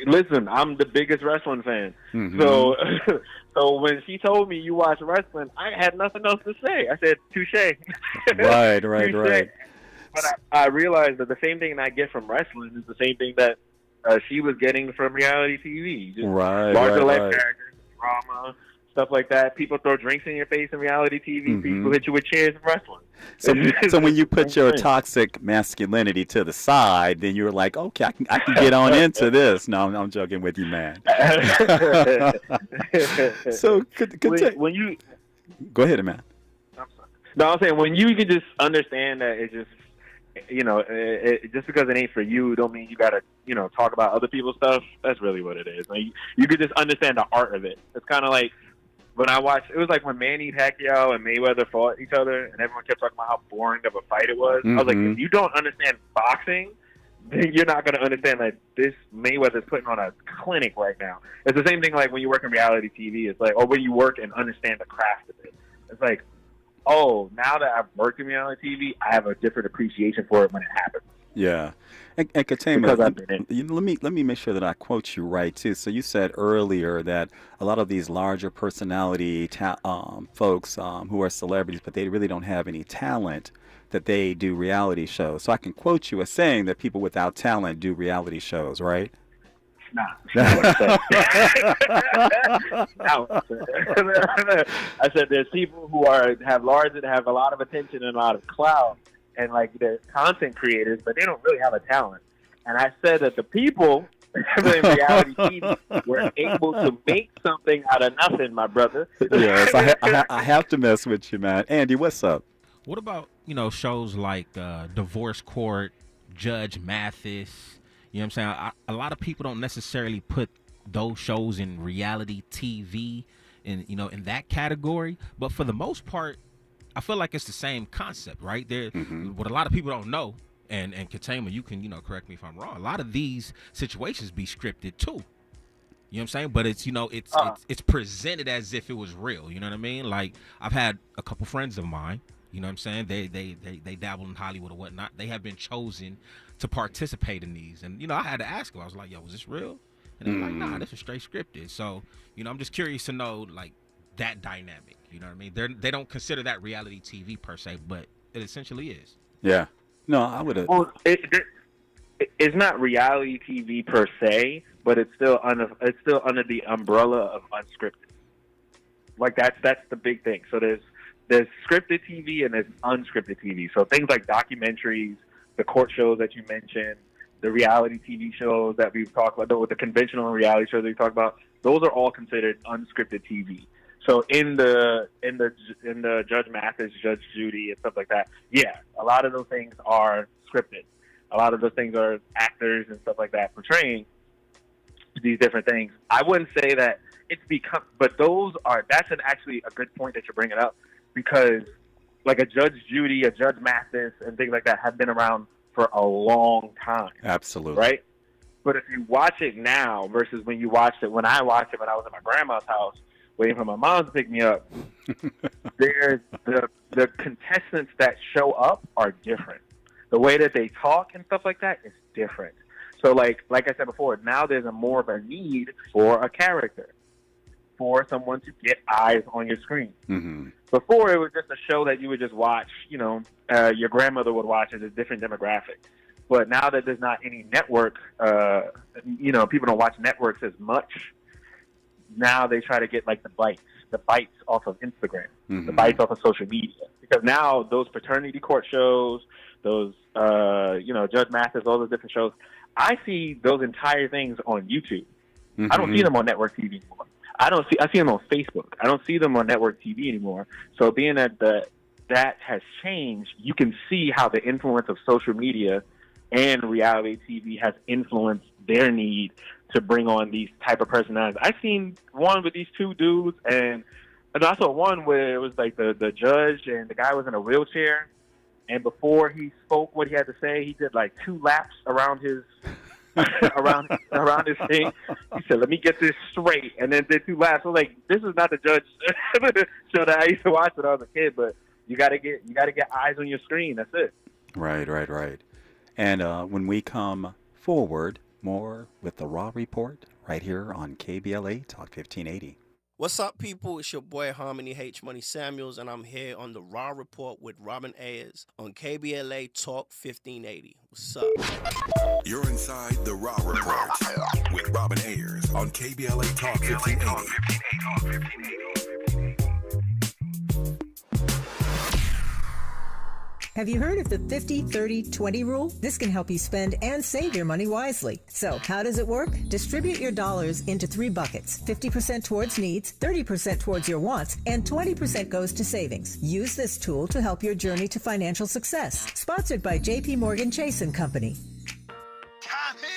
Listen, I'm the biggest wrestling fan. Mm-hmm. So when she told me you watch wrestling, I had nothing else to say. I said, touche. Right. But I realized that the same thing that I get from wrestling is the same thing that she was getting from reality TV. Just larger life characters, drama, stuff like that. People throw drinks in your face in reality TV. Mm-hmm. People hit you with chairs in wrestling. So when you put your toxic masculinity to the side, then you're like, okay, I can get on into this. No, I'm joking with you, man. So when you go ahead, man. No, I'm saying when you can just understand that it's just, just because it ain't for you, don't mean you gotta, talk about other people's stuff. That's really what it is. Like, you could just understand the art of it. It's kind of like when I watched. It was like when Manny Pacquiao and Mayweather fought each other, and everyone kept talking about how boring of a fight it was. Mm-hmm. I was like, if you don't understand boxing, then you're not going to understand that this Mayweather's putting on a clinic right now. It's the same thing like when you work in reality TV. It's like, or when you work and understand the craft of it. It's like, oh, now that I've worked in reality TV, I have a different appreciation for it when it happens. Yeah. And Katama, let me make sure that I quote you right, too. So you said earlier that a lot of these larger personality folks who are celebrities, but they really don't have any talent, that they do reality shows. So I can quote you as saying that people without talent do reality shows, right? Nah. I said there's people who have a lot of attention and a lot of clout, and like they're content creators, but they don't really have a talent. And I said that the people in reality TV were able to make something out of nothing, my brother. Yes, I have to mess with you, man. Andy, what's up? What about shows like Divorce Court, Judge Mathis? You know what I'm saying? A lot of people don't necessarily put those shows in reality TV in that category, but for the most part, I feel like it's the same concept, right? What a lot of people don't know, and Katama, you can correct me if I'm wrong. A lot of these situations be scripted too. You know what I'm saying? But it's it's presented as if it was real. You know what I mean? Like, I've had a couple friends of mine. You know what I'm saying? They dabble in Hollywood or whatnot. They have been chosen to participate in these, and I had to ask them. I was like, "Yo, was this real?" And they're like, "Nah, this is straight scripted." So I'm just curious to know like that dynamic. You know what I mean? They don't consider that reality TV per se, but it essentially is. Yeah. No, I would have. Well, it's not reality TV per se, but it's still under the umbrella of unscripted. Like that's the big thing. So there's scripted TV and there's unscripted TV. So things like documentaries, the court shows that you mentioned, the reality TV shows that we've talked about, the conventional reality shows that we talked about, those are all considered unscripted TV. So in the Judge Mathis, Judge Judy, and stuff like that, yeah, a lot of those things are scripted. A lot of those things are actors and stuff like that portraying these different things. I wouldn't say that it's become, but that's actually a good point that you're bringing up, because like a Judge Judy, a Judge Mathis, and things like that have been around for a long time. Absolutely. Right? But if you watch it now versus when I watched it when I was at my grandma's house, waiting for my mom to pick me up, there's the contestants that show up are different. The way that they talk and stuff like that is different. So like I said before, now there's more of a need for a character, for someone to get eyes on your screen. Mm-hmm. Before, it was just a show that you would just watch, your grandmother would watch as a different demographic. But now that there's not any network, people don't watch networks as much. Now they try to get like the bites off of Instagram, the bites off of social media. Because now those paternity court shows, those, Judge Mathis, all those different shows, I see those entire things on YouTube. Mm-hmm. I don't see them on network TV anymore. I see them on Facebook. I don't see them on network TV anymore. So being that that has changed, you can see how the influence of social media and reality TV has influenced their need to bring on these type of personalities. I seen one with these two dudes, and I saw one where it was like the judge and the guy was in a wheelchair, and before he spoke what he had to say, he did like 2 laps around his around his thing. He said, "Let me get this straight," and then did 2 laps. I was like, this is not the judge show that I used to watch when I was a kid, but you gotta get eyes on your screen. That's it. Right. And when we come forward, more with the Raw Report right here on KBLA Talk 1580. What's up, people? It's your boy Harmony H Money Samuels, and I'm here on the Raw Report with Robin Ayers on KBLA Talk 1580. What's up? You're inside the Raw Report with Robin Ayers on KBLA Talk 1580. Have you heard of the 50-30-20 rule? This can help you spend and save your money wisely. So, how does it work? Distribute your dollars into 3 buckets. 50% towards needs, 30% towards your wants, and 20% goes to savings. Use this tool to help your journey to financial success. Sponsored by JP Morgan Chase & Company. Tommy!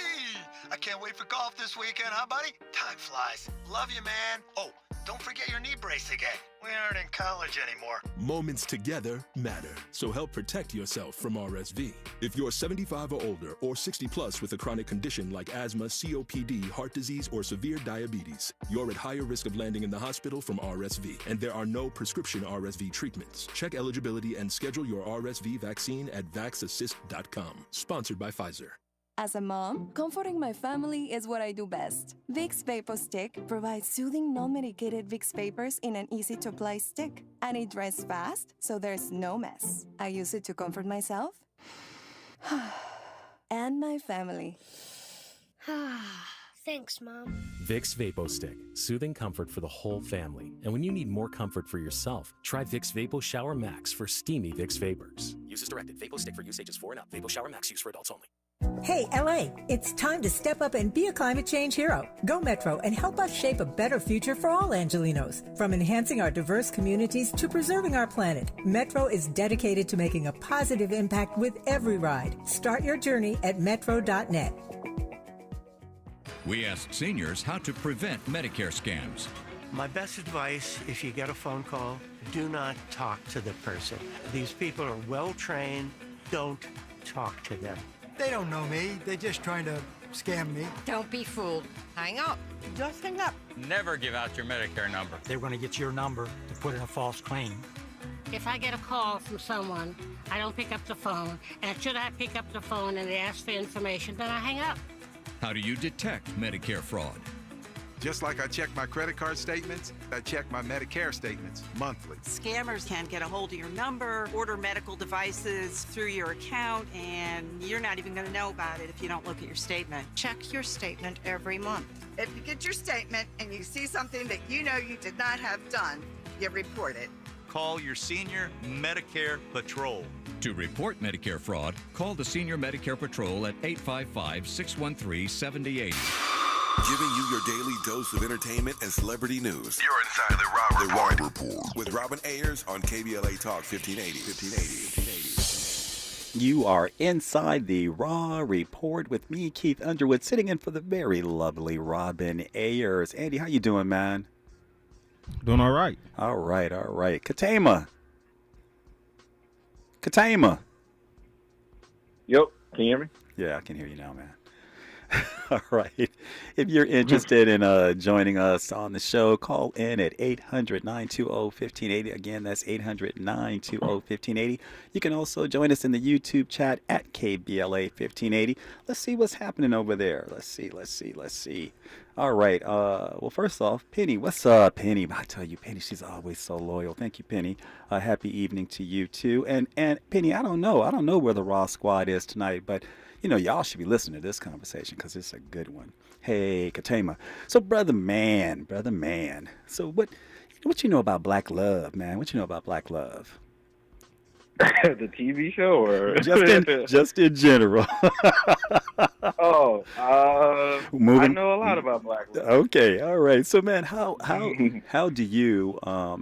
I can't wait for golf this weekend, huh, buddy? Time flies. Love you, man. Oh, don't forget your knee brace again. We aren't in college anymore. Moments together matter, so help protect yourself from RSV. If you're 75 or older or 60 plus with a chronic condition like asthma, COPD, heart disease, or severe diabetes, you're at higher risk of landing in the hospital from RSV, and there are no prescription RSV treatments. Check eligibility and schedule your RSV vaccine at vaxassist.com. Sponsored by Pfizer. As a mom, comforting my family is what I do best. Vicks Vapor Stick provides soothing, non-medicated Vicks vapors in an easy-to-apply stick. And it dries fast, so there's no mess. I use it to comfort myself and my family. Thanks, Mom. Vicks Vapo Stick, soothing comfort for the whole family. And when you need more comfort for yourself, try Vicks Vapo Shower Max for steamy Vicks vapors. Use as directed. Vapo Stick for use ages 4 and up. Vapo Shower Max use for adults only. Hey, LA, it's time to step up and be a climate change hero. Go Metro and help us shape a better future for all Angelinos. From enhancing our diverse communities to preserving our planet, Metro is dedicated to making a positive impact with every ride. Start your journey at metro.net. We asked seniors how to prevent Medicare scams. My best advice, if you get a phone call, do not talk to the person. These people are well trained. Don't talk to them. They don't know me. They're just trying to scam me. Don't be fooled. Hang up. Just hang up. Never give out your Medicare number. They're going to get your number to put in a false claim. If I get a call from someone, I don't pick up the phone. And should I pick up the phone and they ask for information, then I hang up. How do you detect Medicare fraud? Just like I check my credit card statements, I check my Medicare statements monthly. Scammers can get a hold of your number, order medical devices through your account, and you're not even going to know about it if you don't look at your statement. Check your statement every month. If you get your statement and you see something that you know you did not have done, you report it. Call your Senior Medicare Patrol. To report Medicare fraud, call the Senior Medicare Patrol at 855-613-7080. Giving you your daily dose of entertainment and celebrity news. You're inside the Raw Report. With Robin Ayers on KBLA Talk 1580. You are inside the Raw Report with me, Keith Underwood, sitting in for the very lovely Robin Ayers. Andy, how you doing, man? Doing all right. All right. Katama. Yep. Can you hear me? Yeah, I can hear you now, man. All right. If you're interested in joining us on the show, call in at 800-920-1580. Again, that's 800-920-1580. You can also join us in the YouTube chat at KBLA 1580. Let's see what's happening over there. Let's see. All right. Well, first off, Penny. What's up, Penny? I tell you, Penny, she's always so loyal. Thank you, Penny. Happy evening to you, too. And Penny, I don't know where the Raw Squad is tonight, but you know, y'all should be listening to this conversation because it's a good one. Hey, Katama. So, brother man. So, what you know about black love, man? What you know about black love? The TV show, or just in general? I know a lot about Black Love. Okay, all right. So, man, how do you,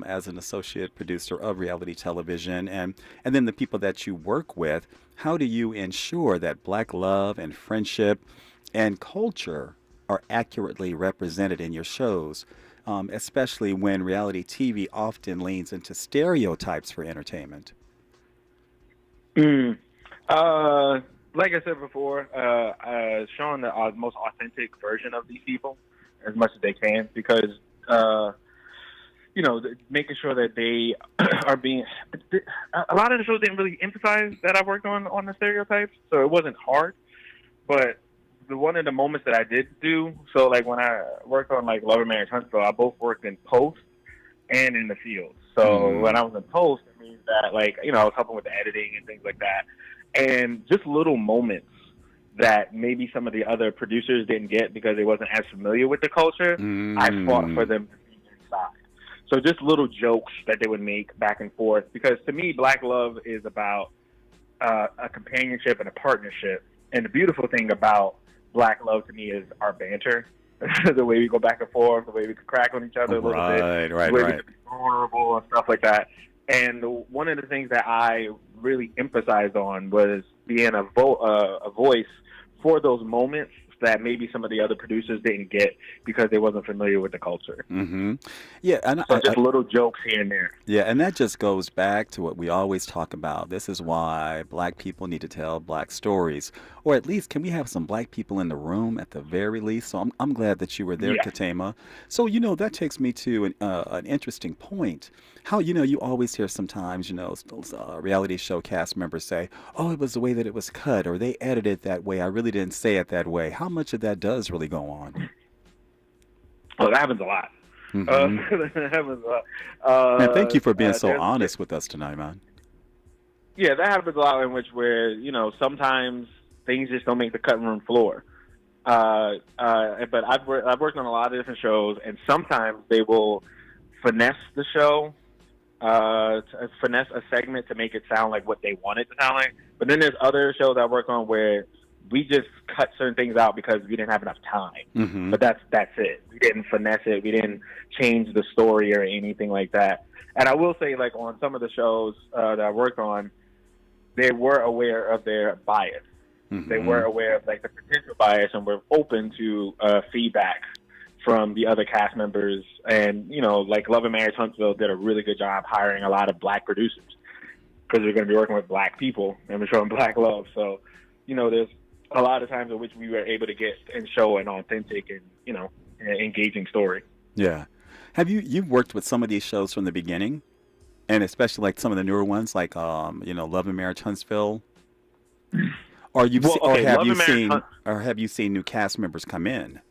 as an associate producer of reality television, and then the people that you work with, how do you ensure that Black love and friendship and culture are accurately represented in your shows, especially when reality TV often leans into stereotypes for entertainment? Like I said before, showing the most authentic version of these people as much as they can, because making sure that they are being. A lot of the shows didn't really emphasize that I worked on the stereotypes, so it wasn't hard. But one of the moments that I did do, so like when I worked on like Love and Marriage Huntsville, I both worked in post and in the field. So when I was in post, it means that I was helping with the editing and things like that. And just little moments that maybe some of the other producers didn't get because they wasn't as familiar with the culture, I fought for them to be inside. So just little jokes that they would make back and forth. Because to me, Black love is about a companionship and a partnership. And the beautiful thing about Black love to me is our banter. The way we go back and forth, the way we can crack on each other a little bit, the way we can be vulnerable and stuff like that. And one of the things that I really emphasized on was being a voice for those moments that maybe some of the other producers didn't get because they wasn't familiar with the culture. Mm-hmm. Yeah, and so just little jokes here and there. Yeah, and that just goes back to what we always talk about. This is why Black people need to tell Black stories, or at least can we have some Black people in the room at the very least? So I'm glad that you were there, Katema. So that takes me to an interesting point. How you always hear sometimes reality show cast members say, "Oh, it was the way that it was cut," or "They edited it that way. I really didn't say it that way." How much of that does really go on? Oh, that happens a lot. Mm-hmm. That happens a lot. Man, thank you for being so honest with us tonight, man. Yeah, that happens a lot where sometimes things just don't make the cutting room floor. But I've worked on a lot of different shows, and sometimes they will finesse the show, finesse a segment to make it sound like what they want it to sound like. But then there's other shows I work on where we just cut certain things out because we didn't have enough time. Mm-hmm. But that's it. We didn't finesse it. We didn't change the story or anything like that. And I will say, on some of the shows that I worked on, they were aware of their bias. Mm-hmm. They were aware of the potential bias and were open to feedback from the other cast members. And, Love and Marriage Huntsville did a really good job hiring a lot of Black producers because we're going to be working with Black people and we're showing Black love. So, there's a lot of times in which we were able to get and show an authentic and, engaging story. Yeah. You've worked with some of these shows from the beginning, and especially some of the newer ones Love and Marriage Huntsville? Or have you seen new cast members come in?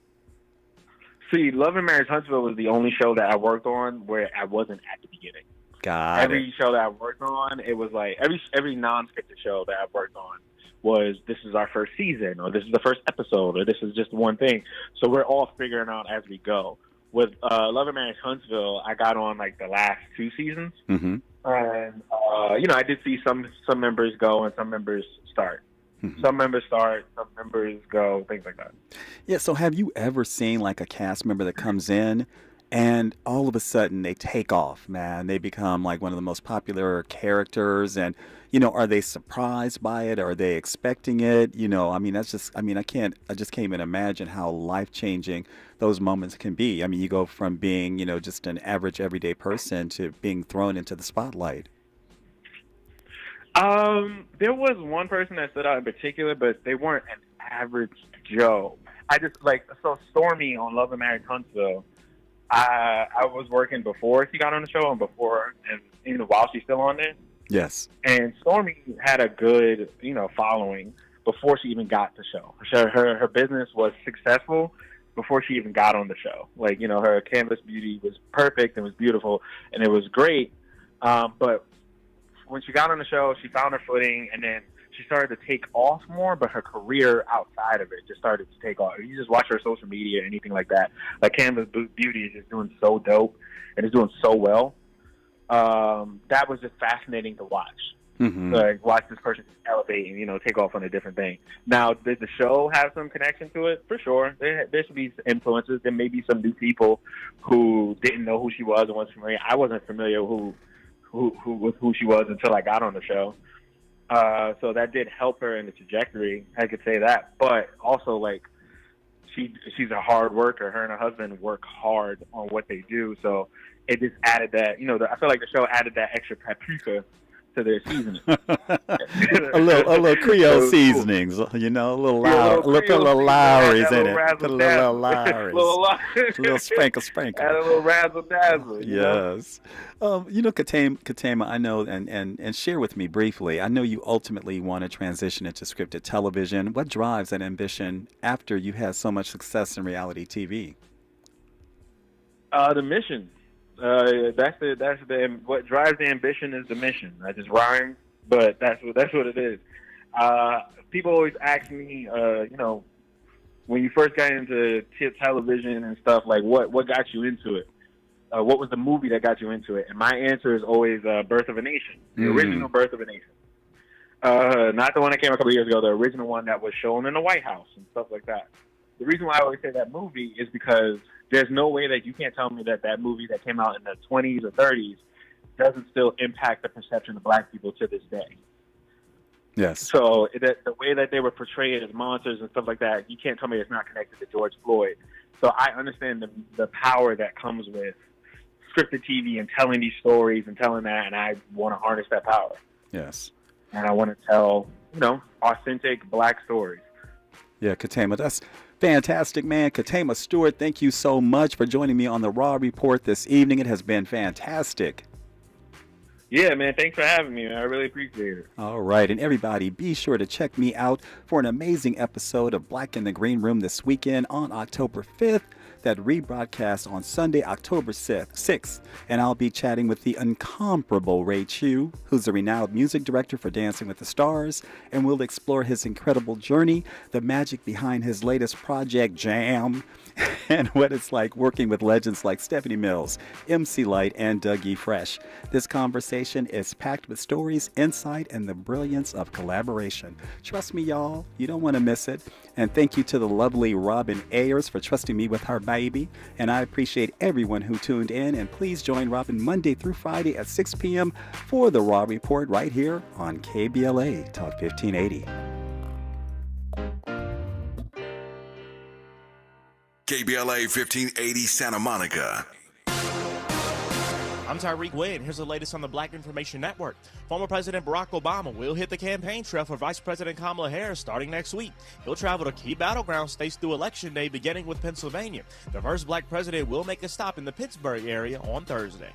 See, Love and Marriage Huntsville was the only show that I worked on where I wasn't at the beginning. Every show that I worked on, it was every non-scripted show that I worked on was, this is our first season, or this is the first episode, or this is just one thing. So we're all figuring out as we go. With Love and Marriage Huntsville, I got on the last 2 seasons. Mm-hmm. And, I did see some members go and some members start. Mm-hmm. Some members start, some members go, things like that. Yeah, so have you ever seen a cast member that comes in and all of a sudden they take off, man? They become one of the most popular characters, and are they surprised by it? Are they expecting it? I just can't even imagine how life-changing those moments can be. You go from being, just an average everyday person to being thrown into the spotlight. There was one person that stood out in particular, but they weren't an average Joe. I just so Stormy on Love and Marriage Huntsville, I was working before she got on the show and while she's still on there. Yes. And Stormy had a good, following before she even got the show. Her business was successful before she even got on the show. Her canvas beauty was perfect and was beautiful and it was great. But when she got on the show, she found her footing, and then she started to take off more, but her career outside of it just started to take off. You just watch her social media or anything like that. Canvas Beauty is just doing so dope and is doing so well. That was just fascinating to watch. Like, watch this person elevate and, you know, take off on a different thing. Now, did the show have some connection to it? For sure. There should be influences. There may be some new people who didn't know who she was and wasn't familiar. I wasn't familiar with who she was until I got on the show. So that did help her in the trajectory. I could say that. But also, like, she's a hard worker. Her and her husband work hard on what they do. So it just added that, you know, I feel like the show added that extra paprika to their seasoning. a little Creole seasonings, you know, a little Lowry's in it. Put a little Lowry's. A little sprinkle. Add a little razzle dazzle. Yes. You know, Katema, I know, and share with me briefly, I know you ultimately want to transition into scripted television. What drives that ambition after you had so much success in reality TV? The mission. What drives the ambition is the mission. I just rhyme, but that's what it is. People always ask me, you know, when you first got into television and stuff, like what got you into it? What was the movie that got you into it? And my answer is always Birth of a Nation, the original Birth of a Nation. Not the one that came a couple years ago, the original one that was shown in the White House and stuff like that. The reason why I always say that movie is because there's no way that you can't tell me that movie that came out in the 20s or 30s doesn't still impact the perception of black people to this day. Yes. So the way that they were portrayed as monsters and stuff like that, you can't tell me it's not connected to George Floyd. So I understand the power that comes with scripted TV and telling these stories and telling that, and I want to harness that power. Yes. And I want to tell, you know, authentic black stories. Yeah, Katema, that's fantastic, man. Katema Stewart, thank you so much for joining me on the Raw Report this evening. It has been fantastic. Yeah, man, thanks for having me, man. I really appreciate it. All right, and everybody, be sure to check me out for an amazing episode of Black in the Green Room this weekend on October 5th. That rebroadcast on Sunday, October 6th. And I'll be chatting with the incomparable Ray Chu, who's a renowned music director for Dancing with the Stars, and we'll explore his incredible journey, the magic behind his latest project, Jam, and what it's like working with legends like Stephanie Mills, MC Light, and Dougie Fresh. This conversation is packed with stories, insight, and the brilliance of collaboration. Trust me, y'all, you don't want to miss it. And thank you to the lovely Robin Ayers for trusting me with her baby. And I appreciate everyone who tuned in. And please join Robin Monday through Friday at 6 p.m. for the Raw Report right here on KBLA Talk 1580. KBLA 1580 Santa Monica. I'm Tyreek Wynn. Here's the latest on the Black Information Network. Former President Barack Obama will hit the campaign trail for Vice President Kamala Harris starting next week. He'll travel to key battleground states through Election Day, beginning with Pennsylvania. The first black president will make a stop in the Pittsburgh area on Thursday.